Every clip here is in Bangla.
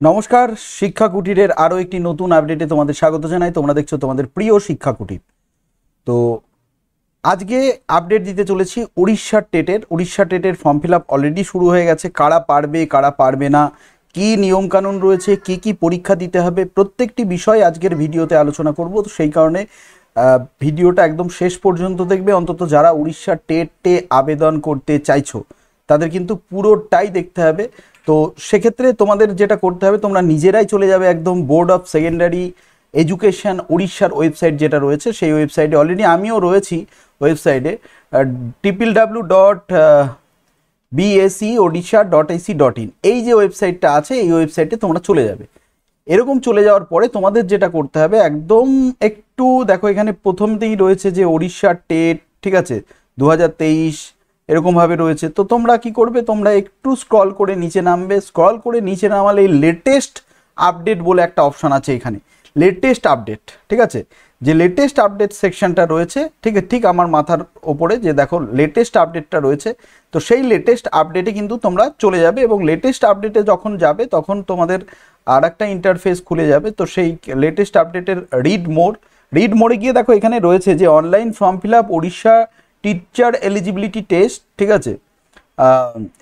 নমস্কার, শিক্ষা কুটিরের আরও একটি নতুন আপডেটে তোমাদের স্বাগত জানাই। তোমরা দেখছো তোমাদের প্রিয় শিক্ষা কুটির। তো আজকে আপডেট দিতে চলেছি উড়িষ্যা টেটের ফর্ম ফিল আপ অলরেডি শুরু হয়ে গেছে। কারা পারবে কারা পারবে না, কি নিয়মকানুন রয়েছে, কি কি পরীক্ষা দিতে হবে, প্রত্যেকটি বিষয় আজকের ভিডিওতে আলোচনা করব। তো সেই কারণে ভিডিওটা একদম শেষ পর্যন্ত দেখবে। অন্তত যারা উড়িষ্যা টেটে আবেদন করতে চাইছো তাদের কিন্তু পুরোটাই দেখতে হবে। তো সেক্ষেত্রে তোমাদের যেটা করতে হবে, তোমরা নিজেরাই চলে যাবে একদম বোর্ড অফ সেকেন্ডারি এডুকেশন উড়িষ্যার ওয়েবসাইট যেটা রয়েছে, সেই ওয়েবসাইটে অলরেডি আমিও রয়েছি। ওয়েবসাইটে www.bseodisha.ac.in এই যে ওয়েবসাইটটা আছে, এই ওয়েবসাইটে তোমরা চলে যাবে। এরকম চলে যাওয়ার পরে তোমাদের যেটা করতে হবে, একদম একটু দেখো, এখানে প্রথমতেই রয়েছে যে উড়িষ্যা টেট, ঠিক আছে, 2023 এরকমভাবে রয়েছে। তো তোমরা কি করবে, তোমরা একটু স্ক্রল করে নিচে নামবে। স্ক্রল করে নিচে নামালে এই লেটেস্ট আপডেট বলে একটা অপশান আছে এখানে, লেটেস্ট আপডেট, ঠিক আছে। যে লেটেস্ট আপডেট সেকশনটা রয়েছে, ঠিক আমার মাথার ওপরে যে দেখো লেটেস্ট আপডেটটা রয়েছে, তো সেই লেটেস্ট আপডেটে কিন্তু তোমরা চলে যাবে। এবং লেটেস্ট আপডেটে যখন যাবে তখন তোমাদের আর একটা ইন্টারফেস খুলে যাবে। তো সেই লেটেস্ট আপডেটের রিড মোড়ে গিয়ে দেখো এখানে রয়েছে যে online form fill up Orissa teacher eligibility test, ঠিক আছে।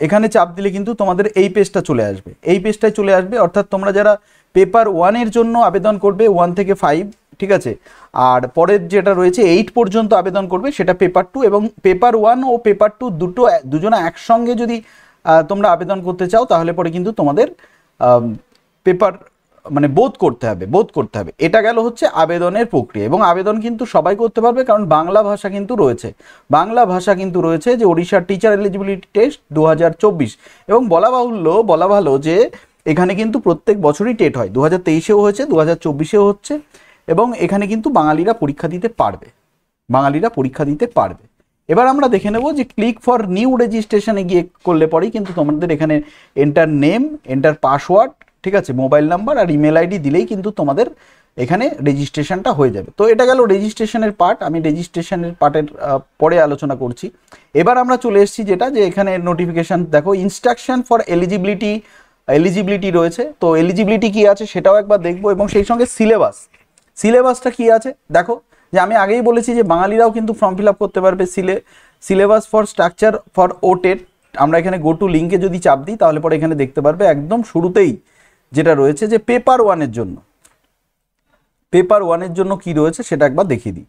এখানে চাপ দিলে কিন্তু তোমাদের এই পেজটা চলে আসবে। এই পেজটায় চলে আসবে, অর্থাৎ তোমরা যারা পেপার 1-এর জন্য আবেদন করবে, 1 থেকে 5, ঠিক আছে, আর পরের যেটা রয়েছে 8 পর্যন্ত আবেদন করবে, সেটা পেপার 2। এবং পেপার 1 ও পেপার 2 দুজনে একসঙ্গে যদি তোমরা আবেদন করতে চাও, তাহলে পরে কিন্তু তোমাদের পেপার মানে বোধ করতে হবে। এটা গেল হচ্ছে আবেদনের প্রক্রিয়া। এবং আবেদন কিন্তু সবাই করতে পারবে, কারণ বাংলা ভাষা কিন্তু রয়েছে যে উড়িষ্যার টিচার এলিজিবিলিটি টেস্ট 2024। এবং বলা ভালো যে এখানে কিন্তু প্রত্যেক বছরই টেট হয়, 2023-এও হয়েছে, 2024-এও হচ্ছে। এবং এখানে কিন্তু বাঙালিরা পরীক্ষা দিতে পারবে। এবার আমরা দেখে নেব যে ক্লিক ফর নিউ রেজিস্ট্রেশনে গিয়ে করলে পরেই কিন্তু তোমাদের এখানে এন্টার নেম, এন্টার পাসওয়ার্ড, ঠিক আছে, মোবাইল নাম্বার আর ইমেল আইডি দিলেই কিন্তু তোমাদের এখানে রেজিস্ট্রেশনটা হয়ে যাবে। তো এটা গেল রেজিস্ট্রেশনের পার্ট। আমি রেজিস্ট্রেশনের পার্টের পরে আলোচনা করছি। এবার আমরা চলে এসেছি যেটা, যে এখানে নোটিফিকেশান দেখো, ইনস্ট্রাকশন ফর এলিজিবিলিটি রয়েছে। তো এলিজিবিলিটি কি আছে সেটাও একবার দেখবো, এবং সেই সঙ্গে সিলেবাসটা কি আছে দেখো। যে আমি আগেই বলেছি যে বাঙালিরাও কিন্তু ফর্ম ফিল আপ করতে পারবে। সিলেবাস ফর স্ট্রাকচার ফর ওটেট, আমরা এখানে গো টু লিঙ্কে যদি চাপ দিই, তাহলে পরে এখানে দেখতে পারবে একদম শুরুতেই যেটা রয়েছে যে পেপার 1-এর জন্য কি রয়েছে সেটা একবার দেখিয়ে দিই,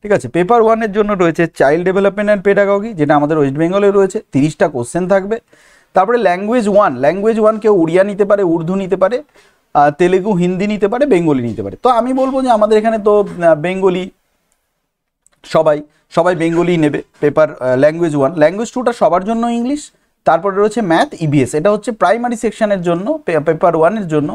ঠিক আছে। পেপার 1-এর জন্য রয়েছে চাইল্ড ডেভেলপমেন্ট অ্যান্ড পেডাগজি, যেটা আমাদের ওয়েস্ট বেঙ্গলে রয়েছে, 30টা কোশ্চেন থাকবে। তারপরে ল্যাঙ্গুয়েজ 1 কেউ উড়িয়া নিতে পারে, উর্দু নিতে পারে, তেলেগু, হিন্দি নিতে পারে, বেঙ্গলি নিতে পারে। তো আমি বলবো যে আমাদের এখানে তো বেঙ্গলি, সবাই বেঙ্গলি নেবে। পেপার ল্যাঙ্গুয়েজ 1, ল্যাঙ্গুয়েজ 2টা সবার জন্য ইংলিশ। তারপরে রয়েছে ম্যাথ, ইভিএস, এটা হচ্ছে প্রাইমারি সেকশনের জন্য, পেপার 1-এর জন্য।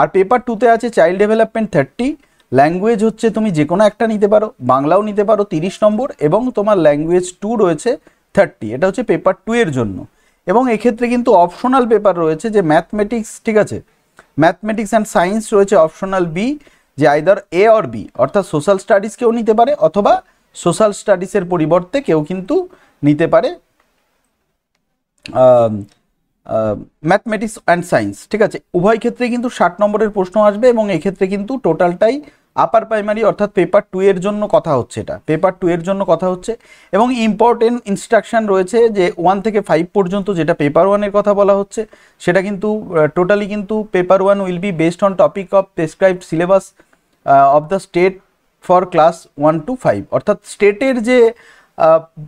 আর পেপার 2-তে আছে চাইল্ড ডেভেলপমেন্ট 30, ল্যাঙ্গুয়েজ হচ্ছে তুমি যে কোনো একটা নিতে পারো, বাংলাও নিতে পারো 30 নম্বর, এবং তোমার ল্যাঙ্গুয়েজ 2 রয়েছে 30, এটা হচ্ছে পেপার 2-এর জন্য। এবং এক্ষেত্রে কিন্তু অপশনাল পেপার রয়েছে যে ম্যাথমেটিক্স, ঠিক আছে, ম্যাথমেটিক্স অ্যান্ড সায়েন্স রয়েছে অপশনাল বি, যে আইদার এ অর বি, অর্থাৎ সোশ্যাল স্টাডিজ কেউ নিতে পারে, অথবা সোশ্যাল স্টাডিজের পরিবর্তে কেউ কিন্তু নিতে পারে ম্যাথমেটিক্স অ্যান্ড সায়েন্স, ঠিক আছে। উভয় ক্ষেত্রে কিন্তু 60 নম্বরের প্রশ্ন আসবে। এবং এক্ষেত্রে কিন্তু টোটালটাই আপার প্রাইমারি, অর্থাৎ পেপার 2-এর জন্য কথা হচ্ছে, এটা পেপার 2-এর জন্য কথা হচ্ছে। এবং ইম্পর্টেন্ট ইনস্ট্রাকশন রয়েছে যে 1 থেকে 5 পর্যন্ত, যেটা পেপার 1-এর কথা বলা হচ্ছে, সেটা কিন্তু টোটালি কিন্তু paper 1 will be based on topic of prescribed syllabus of the state for class 1 to 5, অর্থাৎ স্টেটের যে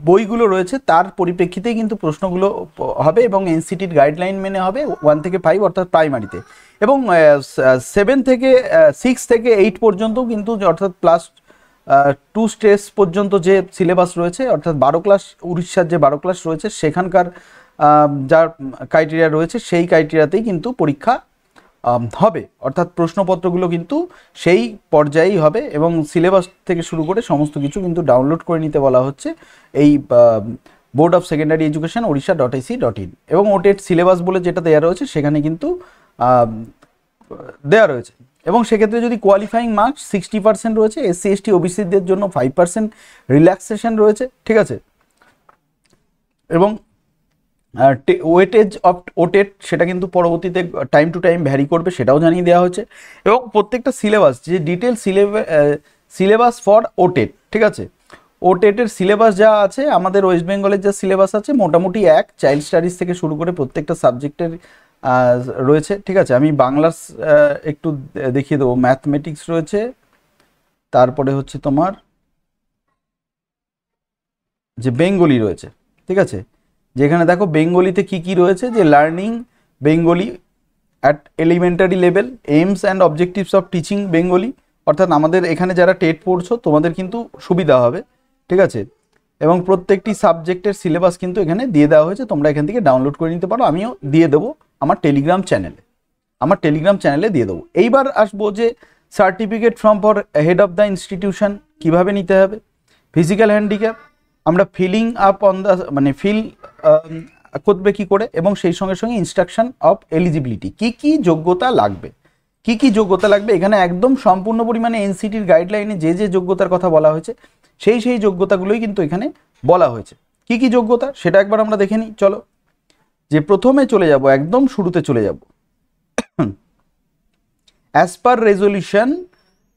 বইগুলো রয়েছে তার পরিপ্রেক্ষিতেই কিন্তু প্রশ্নগুলো হবে, এবং এনসিটির গাইডলাইন মেনে হবে 1 থেকে 5, অর্থাৎ প্রাইমারিতে। এবং 6 থেকে 8 পর্যন্ত কিন্তু, অর্থাৎ প্লাস 2 স্টেজ পর্যন্ত যে সিলেবাস রয়েছে, অর্থাৎ 12 ক্লাস, উড়িষ্যার যে 12 ক্লাস রয়েছে সেখানকার যার ক্রাইটেরিয়া রয়েছে, সেই ক্রাইটেরিয়াতেই কিন্তু পরীক্ষা হবে, অর্থাৎ প্রশ্নপত্রগুলো কিন্তু সেই পর্যায়েই হবে। এবং সিলেবাস থেকে শুরু করে সমস্ত কিছু কিন্তু ডাউনলোড করে নিতে বলা হচ্ছে এই বোর্ড অফ সেকেন্ডারি এডুকেশন উড়িষ্যা.ac.in। এবং ওটেট সিলেবাস বলে যেটা দেওয়া রয়েছে সেখানে কিন্তু দেওয়া রয়েছে। এবং সেক্ষেত্রে যদি কোয়ালিফাইং মার্কস 60% রয়েছে, SC ST OBCদের জন্য 5% রিল্যাক্সেশন রয়েছে, ঠিক আছে। এবং ওয়েটেজ অফ ওটেট সেটা কিন্তু পরবর্তীতে টাইম টু টাইম ভ্যারি করবে, সেটাও জানিয়ে দেওয়া হচ্ছে। এবং প্রত্যেকটা সিলেবাস, যে ডিটেল সিলেবাস ফর ওটেট, ঠিক আছে, ওটেটের সিলেবাস যা আছে আমাদের ওয়েস্ট বেঙ্গলের যা সিলেবাস আছে মোটামুটি এক, চাইল্ড স্টাডিজ থেকে শুরু করে প্রত্যেকটা সাবজেক্টের রয়েছে, ঠিক আছে। আমি বাংলার একটু দেখিয়ে দেবো, ম্যাথমেটিক্স রয়েছে, তারপরে হচ্ছে তোমার যে বেঙ্গলি রয়েছে, ঠিক আছে, যেখানে দেখো বেঙ্গলিতে কি কি রয়েছে, যে learning Bengali at elementary level, AIIMS and objectives of teaching Bengali, অর্থাৎ আমাদের এখানে যারা টেট পড়ছো তোমাদের কিন্তু সুবিধা হবে, ঠিক আছে। এবং প্রত্যেকটি সাবজেক্টের সিলেবাস কিন্তু এখানে দিয়ে দেওয়া হয়েছে, তোমরা এখান থেকে ডাউনলোড করে নিতে পারো, আমিও দিয়ে দেবো আমার টেলিগ্রাম চ্যানেলে দিয়ে দেবো। এইবার আসবো যে certificate from for head of the institution কীভাবে নিতে হবে, ফিজিক্যাল হ্যান্ডিক্যাপ আমরা ফিলিং আপ অন দ্য মানে ফিল করবে কী করে, এবং সেই সঙ্গে সঙ্গে ইনস্ট্রাকশন অফ এলিজিবিলিটি, কী কী যোগ্যতা লাগবে, এখানে একদম সম্পূর্ণ পরিমাণে এনসিটির গাইডলাইনে যে যে যোগ্যতার কথা বলা হয়েছে সেই যোগ্যতাগুলোই কিন্তু এখানে বলা হয়েছে। কি কি যোগ্যতা সেটা একবার আমরা দেখে নিই, চলো। যে প্রথমে চলে যাব, একদম শুরুতে চলে যাব, as per resolution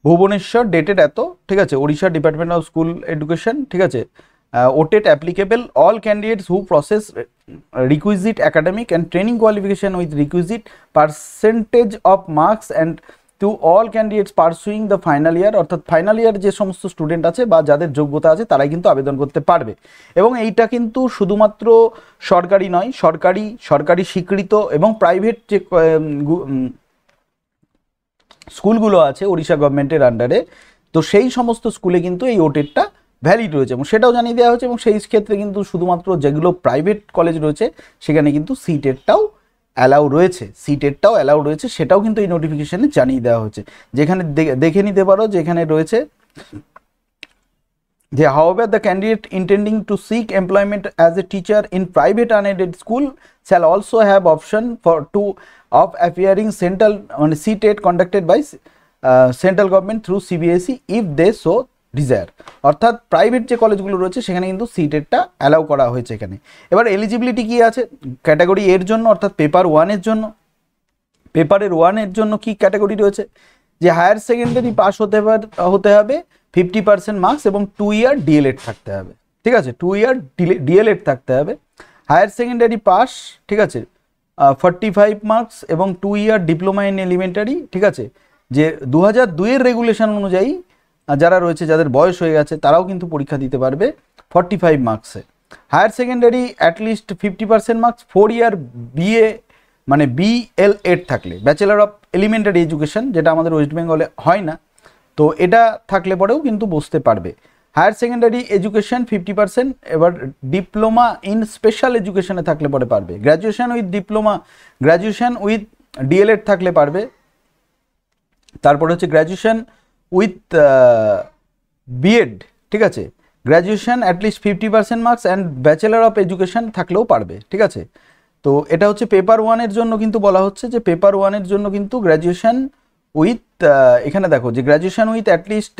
Bhubaneswar dated এত, ঠিক আছে, Odisha department of school education, ঠিক আছে, OTET applicable all candidates who possess requisite academic and training qualification with requisite percentage of marks and to all candidates pursuing the final year, অর্থাৎ ফাইনাল ইয়ার যে সমস্ত স্টুডেন্ট আছে বা যাদের যোগ্যতা আছে তারাই কিন্তু আবেদন করতে পারবে। এবং এইটা কিন্তু শুধুমাত্র সরকারি নয়, সরকারি স্বীকৃত এবং প্রাইভেট যে স্কুলগুলো আছে ওড়িশা গভর্নমেন্টের আন্ডারে, তো সেই সমস্ত স্কুলে কিন্তু এই ওটেটটা ভ্যালিড রয়েছে এবং সেটাও জানিয়ে দেওয়া হয়েছে। এবং সেই ক্ষেত্রে কিন্তু শুধুমাত্র যেগুলো প্রাইভেট কলেজ রয়েছে সেখানে কিন্তু সিটেটটাও অ্যালাউ রয়েছে, সেটাও কিন্তু এই নোটিফিকেশনে জানিয়ে দেওয়া হয়েছে। যেখানে দেখে নিতে পারো, যেখানে রয়েছে যে however the candidate intending to seek employment as a teacher in private unaided school shall also have option of appearing central CTET conducted by central government through CBSE if they so desire, অর্থাৎ প্রাইভেট যে কলেজগুলো রয়েছে সেখানে কিন্তু সিটেটটা অ্যালাউ করা হয়েছে এখানে। এবার এলিজিবিলিটি কি আছে ক্যাটাগরি এর জন্য, অর্থাৎ পেপার ওয়ানের জন্য কি ক্যাটাগরি রয়েছে, যে হায়ার সেকেন্ডারি পাস হতে হবে 50% মার্কস এবং 2 ইয়ার ডিএলএড থাকতে হবে, ঠিক আছে, 2 ইয়ার ডিএলএড থাকতে হবে। হায়ার সেকেন্ডারি পাস, ঠিক আছে, 45 মার্কস এবং 2 ইয়ার ডিপ্লোমা ইন এলিমেন্টারি, ঠিক আছে, যে 2002-এর রেগুলেশন অনুযায়ী যারা রয়েছে যাদের বয়স হয়ে গেছে তারাও কিন্তু পরীক্ষা দিতে পারবে 45 মার্কসে। Higher secondary at least 50% marks, 4 year BA মানে বিএলএড থাকলে, ব্যাচেলার অফ এলিমেন্টারি এডুকেশন, যেটা আমাদের ওয়েস্ট বেঙ্গলে হয় না, তো এটা থাকলে পরেও কিন্তু বসতে পারবে। হায়ার সেকেন্ডারি এডুকেশন 50%, এবার ডিপ্লোমা ইন স্পেশাল এডুকেশনে থাকলে পরে পারবে। গ্র্যাজুয়েশন উইথ ডিএলএড থাকলে পারবে। তারপরে হচ্ছে গ্র্যাজুয়েশন উইথ বিএড, ঠিক আছে, graduation at least 50% marks and bachelor of education থাকলেও পারবে, ঠিক আছে। তো এটা হচ্ছে পেপার ওয়ানের জন্য কিন্তু বলা হচ্ছে যে পেপার ওয়ানের জন্য কিন্তু গ্র্যাজুয়েশন উইথ এখানে দেখো যে graduation with at least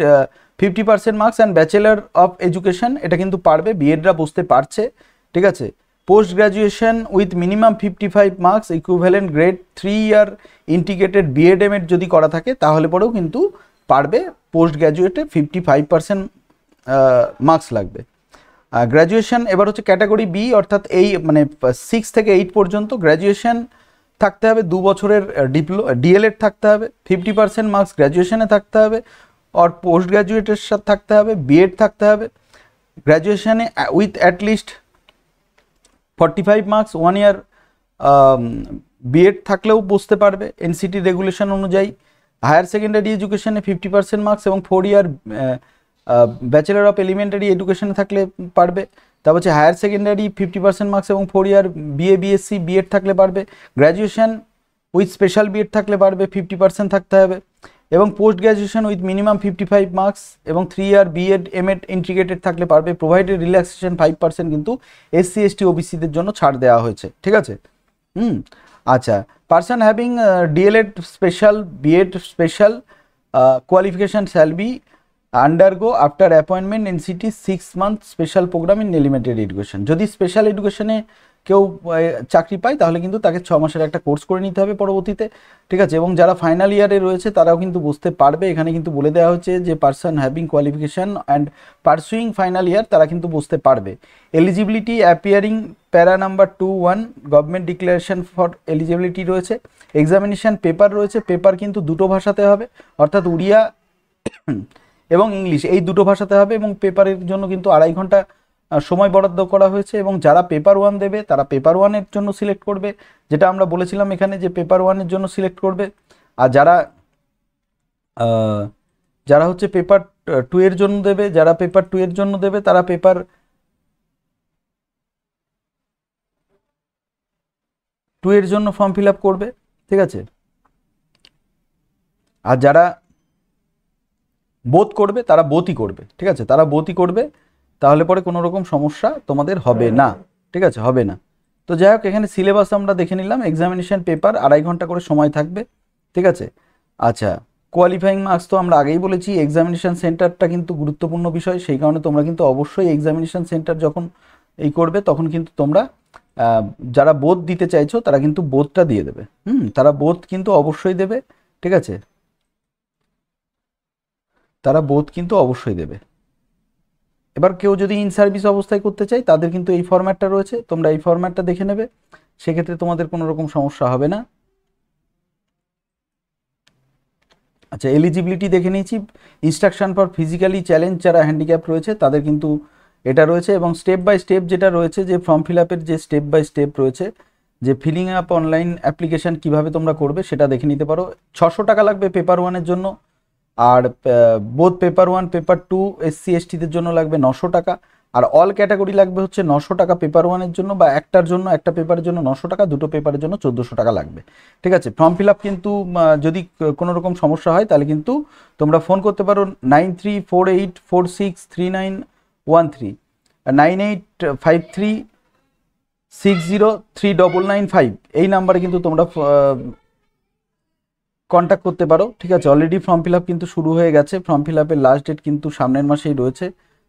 50% marks and bachelor of education এটা কিন্তু পারবে, বিএডরা বসতে পারছে, ঠিক আছে। Post graduation with minimum 55 marks equivalent grade 3 year integrated BEd MEd যদি করা থাকে তাহলে পরেও কিন্তু পারবে। পোস্ট গ্র্যাজুয়েটে 55% মার্কস লাগবে। গ্র্যাজুয়েশন এবার হচ্ছে ক্যাটাগরি বি, অর্থাৎ এই মানে 6 থেকে 8 পর্যন্ত গ্র্যাজুয়েশন থাকতে হবে, 2 বছরের ডিএলএড থাকতে হবে, 50% মার্কস গ্র্যাজুয়েশনে থাকতে হবে, আর পোস্ট গ্র্যাজুয়েটের সাথে থাকতে হবে, বিএড থাকতে হবে। গ্র্যাজুয়েশনে with at least 45 marks 1 year BEd থাকলেও বসতে পারবে এনসিটি রেগুলেশন অনুযায়ী। হায়ার সেকেন্ডারি এডুকেশনে 50% মার্কস এবং 4 ইয়ার ব্যাচেলার অফ এলিমেন্টারি এডুকেশনে থাকলে পারবে। তারপর হচ্ছে হায়ার সেকেন্ডারি 50% মার্কস এবং 4 ইয়ার বিএ বিএসসি বিএড থাকলে পারবে। গ্র্যাজুয়েশন উইথ স্পেশাল বিএড থাকলে পারবে, 50% থাকতে হবে। এবং post graduation with minimum 55 marks এবং 3 ইয়ার বিএড এমএড ইন্টিগ্রেটেড থাকলে পারবে। প্রোভাইডেড রিল্যাক্সেশন 5% কিন্তু এসসি এসটি ওবিসিদের জন্য ছাড় দেওয়া হয়েছে, ঠিক আছে। আচ্ছা, person having DElEd special BEd special qualification shall be undergo after appointment NCT 6 month special program in elementary education. যদি স্পেশাল এডুকেশনে কেউ চাকরি পায় তাহলে কিন্তু তাকে 6 মাসের একটা কোর্স করে নিতে হবে পরবর্তীতে, ঠিক আছে। এবং যারা ফাইনাল ইয়ারে রয়েছে তারাও কিন্তু বুঝতে পারবে, এখানে কিন্তু বলে দেওয়া হচ্ছে যে person having qualification and pursuing final year তারা কিন্তু বুঝতে পারবে। এলিজিবিলিটি অ্যাপিয়ারিং প্যারা number 2(1) government declaration for eligibility রয়েছে। এক্সামিনেশন পেপার রয়েছে, পেপার কিন্তু দুটো ভাষাতে হবে, অর্থাৎ উড়িয়া এবং ইংলিশ এই দুটো ভাষাতে হবে, এবং পেপারের জন্য কিন্তু 2.5 ঘন্টা সময় বরাদ্দ করা হয়েছে। এবং যারা পেপার 1 দেবে তারা পেপার 1-এর জন্য সিলেক্ট করবে, যেটা আমরা বলেছিলাম এখানে যে পেপার 1-এর জন্য সিলেক্ট করবে। আর যারা হচ্ছে পেপার 2-এর জন্য দেবে, যারা পেপার 2-এর জন্য দেবে তারা পেপার 2-এর জন্য ফর্ম ফিল আপ করবে, ঠিক আছে। আর যারা বোথ করবে তারা বোথই করবে, ঠিক আছে, তারা বোথই করবে, তাহলে পরে কোনো রকম সমস্যা তোমাদের হবে না, ঠিক আছে, হবে না। তো যাই হোক, এখানে সিলেবাস আমরা দেখে নিলাম। এক্সামিনেশন পেপার 2.5 ঘন্টা করে সময় থাকবে, ঠিক আছে। আচ্ছা, কোয়ালিফাইং মার্কস তো আমরা আগেই বলেছি। এক্সামিনেশন সেন্টারটা কিন্তু গুরুত্বপূর্ণ বিষয়, সেই কারণে তোমরা কিন্তু অবশ্যই এক্সামিনেশন সেন্টার যখন এই করবে তখন কিন্তু তোমরা যারা বোথ দিতে চাইছো তারা কিন্তু বোথটা দিয়ে দেবে, তারা বোথ কিন্তু অবশ্যই দেবে, ঠিক আছে, তারা বোথ কিন্তু অবশ্যই দেবে। এবার কেউ যদি ইন সার্ভিস অবস্থায় করতে চায় তাদের কিন্তু এই ফরম্যাটটা রয়েছে, তোমরা এই ফরম্যাটটা দেখে নেবে, সেক্ষেত্রে তোমাদের কোনো রকম সমস্যা হবে না। আচ্ছা, এলিজিবিলিটি দেখে নিয়েছি। ইনস্ট্রাকশন ফর ফিজিক্যালি চ্যালেঞ্জ যারা হ্যান্ডিক্যাপ রয়েছে তাদের কিন্তু এটা রয়েছে, এবং স্টেপ বাই স্টেপ যেটা রয়েছে যে ফর্ম ফিল আপের যে স্টেপ বাই স্টেপ রয়েছে, যে ফিলিং আপ অনলাইন অ্যাপ্লিকেশান কীভাবে তোমরা করবে সেটা দেখে নিতে পারো। 600 টাকা লাগবে পেপার 1-এর জন্য, আর বোথ পেপার 1 পেপার 2 SC STদের জন্য লাগবে 900 টাকা, আর অল ক্যাটাগরি লাগবে হচ্ছে 900 টাকা পেপার 1-এর জন্য, বা একটার জন্য, একটা পেপারের জন্য 900 টাকা, দুটো পেপারের জন্য 1400 টাকা লাগবে, ঠিক আছে। ফর্ম ফিল আপ কিন্তু যদি কোনো রকম সমস্যা হয় তাহলে কিন্তু তোমরা ফোন করতে পারো 9348463913 9853603995 এই নাম্বারে কিন্তু তোমরা কন্ট্যাক্ট করতে পারো, ঠিক আছে। অলরেডি ফর্ম ফিল আপ কিন্তু শুরু হয়ে গেছে, ফর্ম ফিল আপের লাস্ট ডেট কিন্তু সামনের মাসেই রয়েছে।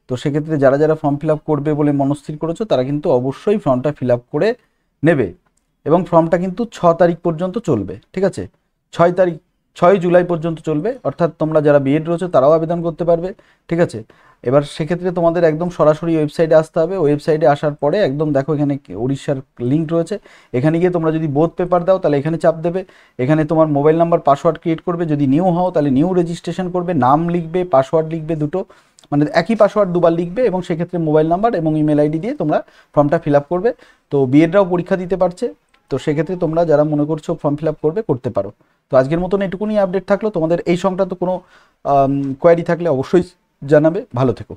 তো সেক্ষেত্রে যারা যারা ফর্ম ফিল আপ করবে বলে মনস্থির করেছো তারা কিন্তু অবশ্যই ফর্মটা ফিল আপ করে নেবে, এবং ফর্মটা কিন্তু 6 তারিখ পর্যন্ত চলবে, ঠিক আছে, 6 জুলাই পর্যন্ত চলবে, অর্থাৎ তোমরা যারা বিএড রয়েছে তারাও আবেদন করতে পারবে, ঠিক আছে। এবার সেক্ষেত্রে তোমাদের একদম সরাসরি ওয়েবসাইটে আসতে হবে। ওয়েবসাইটে আসার পরে একদম দেখো এখানে উড়িষ্যার লিঙ্ক রয়েছে, এখানে গিয়ে তোমরা যদি বোথ পেপার দাও তাহলে এখানে চাপ দেবে, এখানে তোমার মোবাইল নাম্বার পাসওয়ার্ড ক্রিয়েট করবে, যদি নিউ হও তাহলে নিউ রেজিস্ট্রেশন করবে, নাম লিখবে, পাসওয়ার্ড লিখবে, দুটো মানে একই পাসওয়ার্ড দুবার লিখবে, এবং সেক্ষেত্রে মোবাইল নাম্বার এবং ইমেল আইডি দিয়ে তোমরা ফর্মটা ফিল আপ করবে। তো বিএডরাও পরীক্ষা দিতে পারছে, তো সেক্ষেত্রে তোমরা যারা মনে করছো ফর্ম ফিল আপ করবে করতে পারো। তো আজকের মতন এটুকুনি আপডেট থাকলো। তোমাদের এই সংক্রান্ত কোনো কোয়ারি থাকলে অবশ্যই জানাবে। ভালো থেকো।